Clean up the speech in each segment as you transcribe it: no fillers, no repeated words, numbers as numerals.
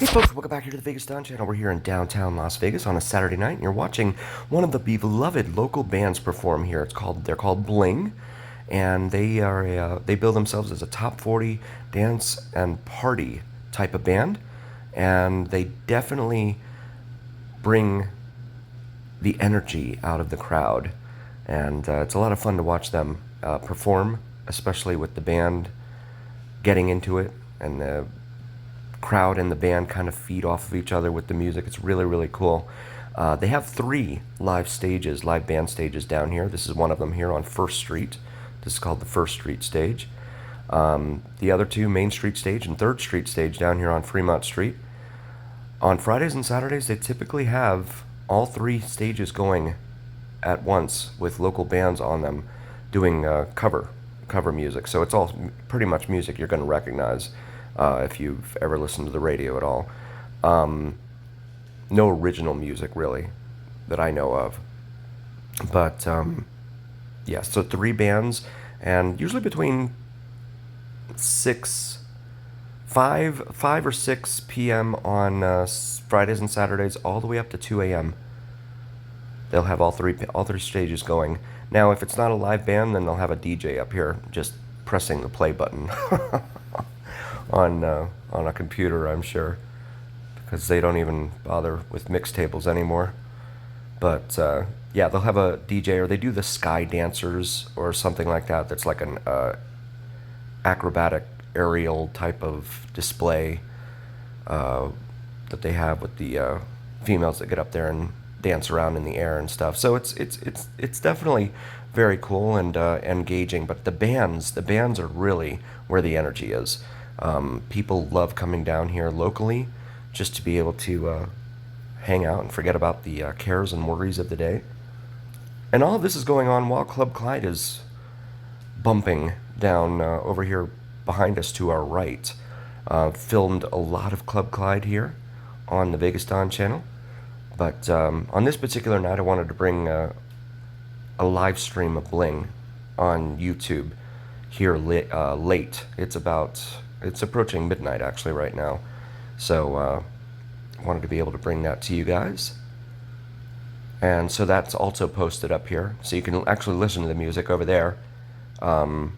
Hey folks, welcome back here to the VegasDon channel. We're here in downtown Las Vegas on a Saturday night, and you're watching one of the beloved local bands perform here. They're called Bling, and they bill themselves as a top 40 dance and party type of band, and they definitely bring the energy out of the crowd, and it's a lot of fun to watch them perform, especially with the band getting into it and the crowd and the band kind of feed off of each other with the music. It's really, really cool. They have 3 live band stages down here. This is one of them here on First Street. This is called the First Street stage. The other 2, Main Street stage and Third Street stage down here on Fremont Street. On Fridays and Saturdays, they typically have all 3 stages going at once with local bands on them doing cover music. So it's all pretty much music you're going to recognize if you've ever listened to the radio at all. No original music, really, that I know of. But, yeah, so 3 bands, and usually between 5 or 6 p.m. on Fridays and Saturdays, all the way up to 2 a.m. They'll have all three stages going. Now, if it's not a live band, then they'll have a DJ up here just pressing the play button on a computer, I'm sure, because they don't even bother with mixtables anymore. But yeah, they'll have a DJ, or they do the Sky Dancers or something like that. That's like an acrobatic aerial type of display that they have with the females that get up there and dance around in the air and stuff. So it's definitely very cool and engaging. But the bands are really where the energy is. People love coming down here locally just to be able to hang out and forget about the cares and worries of the day. And all of this is going on while Club Clyde is bumping down over here behind us to our right. Filmed a lot of Club Clyde here on the VegasDon channel. But on this particular night, I wanted to bring a live stream of Bling on YouTube here late. It's approaching midnight actually right now. So wanted to be able to bring that to you guys. And so that's also posted up here, so you can actually listen to the music over there. But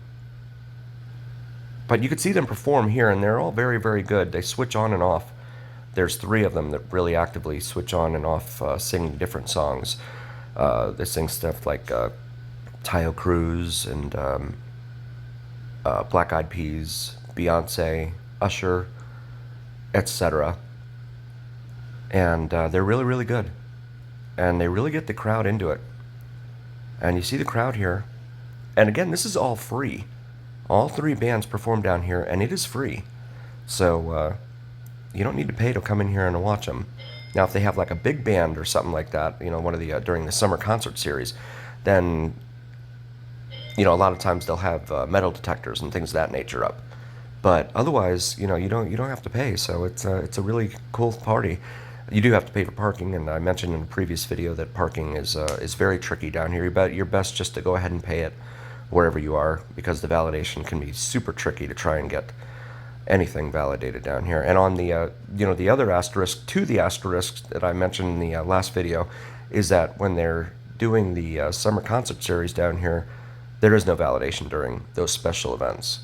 you could see them perform here, and they're all very, very good. They switch on and off. There's 3 of them that really actively switch on and off singing different songs. They sing stuff like Tayo Cruz and Black Eyed Peas, Beyonce, Usher, etc. And they're really, really good. And they really get the crowd into it. And you see the crowd here. And again, this is all free. All 3 bands perform down here, and it is free. So you don't need to pay to come in here and watch them. Now, if they have like a big band or something like that, you know, one of the during the summer concert series, then you know, a lot of times they'll have metal detectors and things of that nature up. But otherwise, you know, you don't have to pay. So it's a really cool party. You do have to pay for parking, and I mentioned in a previous video that parking is very tricky down here. You're best just to go ahead and pay it wherever you are, because the validation can be super tricky to try and get anything validated down here. And on the you know, the other asterisk to the asterisk that I mentioned in the last video is that when they're doing the summer concert series down here, there is no validation during those special events.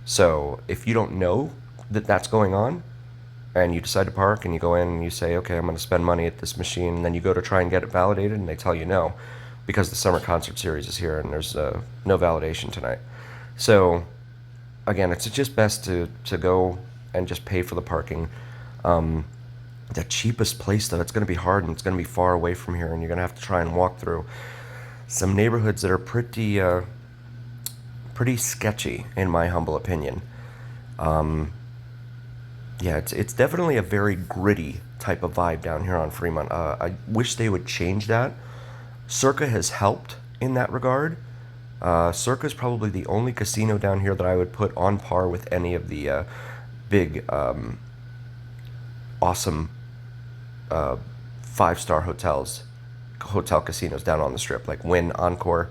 So if you don't know that that's going on, and you decide to park and you go in and you say, okay, I'm going to spend money at this machine, and then you go to try and get it validated and they tell you no, because the summer concert series is here and there's no validation tonight. So again, it's just best to go and just pay for the parking. The cheapest place, though, it's going to be hard, and it's going to be far away from here, and you're going to have to try and walk through some neighborhoods that are pretty sketchy, in my humble opinion. Yeah, it's definitely a very gritty type of vibe down here on Fremont. I wish they would change that. Circa has helped in that regard. Circa is probably the only casino down here that I would put on par with any of the big, awesome 5-star hotel casinos down on the Strip, like Wynn, Encore,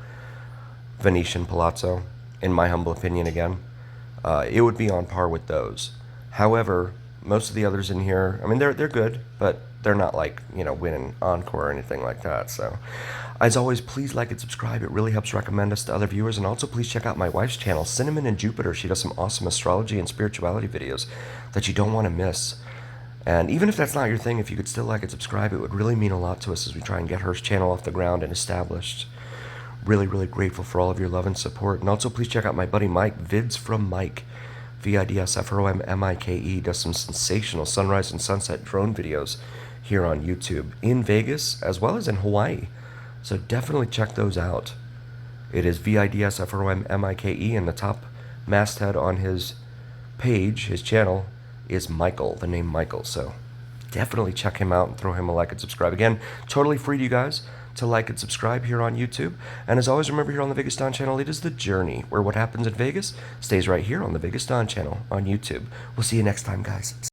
Venetian, Palazzo, in my humble opinion again. It would be on par with those. However, Most of the others in here, I mean, they're good, but they're not like, winning encore or anything like that. So, as always, please like and subscribe. It really helps recommend us to other viewers. And also, please check out my wife's channel, Cinnamon and Jupiter. She does some awesome astrology and spirituality videos that you don't want to miss. And even if that's not your thing, if you could still like and subscribe, it would really mean a lot to us as we try and get her channel off the ground and established. Really, really grateful for all of your love and support. And also, please check out my buddy Mike, Vids from Mike. VidsFromMike does some sensational sunrise and sunset drone videos here on YouTube in Vegas as well as in Hawaii. So definitely check those out. It is VidsFromMike, and the top masthead on his page, his channel, is Michael, the name Michael. So definitely check him out and throw him a like and subscribe. Again, totally free to you guys to like and subscribe here on YouTube. And as always, remember here on the VegasDon channel, it is the journey where what happens in Vegas stays right here on the VegasDon channel on YouTube. We'll see you next time, guys.